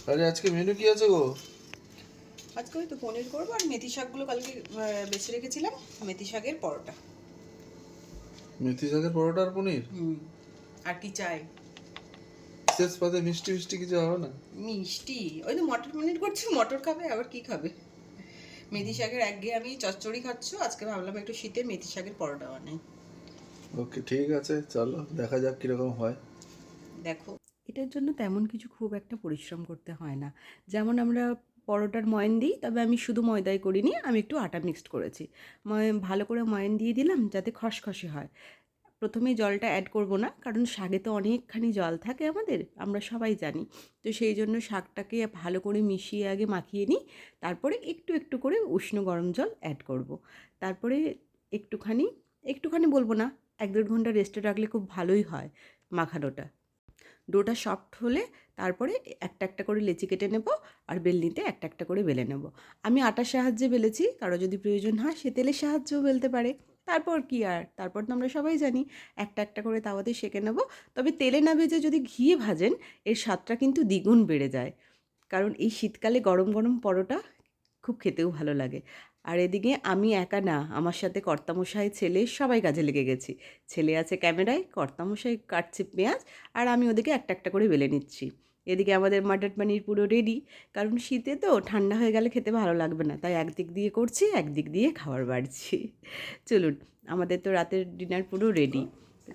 আরে আজকে মেনু কি আছে গো? আজকে ওই তো পনির করবো আর মেথি শাকগুলো কালকে বেছে রেখেছিলাম। মেথি শাকের পরোটা। মেথি শাকের পরোটা আর পনির? হুম। আর কি চাই? শেষ পাতে মিষ্টি মিষ্টি কিছু হবে না? মিষ্টি ওই তো মটর পনির করছি, মটর খাবে আবার কি খাবে? মেথি শাকের একঘেয়ে আমি চচ্চড়ি খাচ্ছ, আজকে ভাবলাম একটু শীতে মেথি শাকের পরোটা বানাই। ওকে, ঠিক আছে, চলো দেখা যাক কিরকম হয়। দেখো, এটার জন্য তেমন কিছু খুব একটা পরিশ্রম করতে হয় না। যেমন আমরা পরোটার ময়ান দিই, তবে আমি শুধু ময়দাই করিনি, আমি একটু আটা মিক্সড করেছি। ভালো করে ময়ান দিয়ে দিলাম যাতে খসখসে হয়। প্রথমেই জলটা অ্যাড করব না, কারণ শাকে তো অনেকখানি জল থাকে আমাদের, আমরা সবাই জানি। তো সেই জন্য শাকটাকে ভালো করে মিশিয়ে আগে মাখিয়ে নিই, তারপরে একটু একটু করে উষ্ণ গরম জল অ্যাড করব। তারপরে একটুখানি একটুখানি বলবো না, 1-1.5 ঘন্টা রেস্টে রাখলে খুব ভালোই হয় মাখানোটা। ডোটা সফট হলে তারপরে একটা একটা করে লেচি কেটে নেব, আর বেলনিতে একটা একটা করে বেলে নেব। আমি আটার সাহায্যে বেলেছি, কারো যদি প্রয়োজন হয় সে তেলের সাহায্যেও বেলতে পারে। তারপর কি আর, তারপর তো আমরা সবাই জানি একটা একটা করে তাওয়াতে সেঁকে নেব। তবে তেলে না ভেজে যদি ঘিয়ে ভাজেন, এর স্বাদটা কিন্তু দ্বিগুণ বেড়ে যায়। কারণ এই শীতকালে গরম গরম পরোটা খুব খেতেও ভালো লাগে। আর এদিকে আমি একা না, আমার সাথে কর্তামশাই, ছেলে সবাই কাজে লেগে গেছি। ছেলে আছে ক্যামেরায়, কর্তামশাই কাটছে পেঁয়াজ, আর আমি ওদিকে একটা একটা করে বেলে নিচ্ছি। এদিকে আমাদের মাটার পনির পুরো রেডি। কারণ শীতে তো ঠান্ডা হয়ে গেলে খেতে ভালো লাগবে না, তাই একদিক দিয়ে করছি, একদিক দিয়ে খাবার বাড়ছি। চলুন, আমাদের তো রাতের ডিনার পুরো রেডি।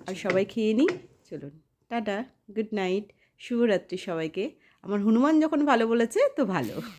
আর সবাই খেয়ে নিই। চলুন, টাটা, গুড নাইট, শুভরাত্রি সবাইকে। আমার হনুমান যখন ভালো বলেছে তো ভালো।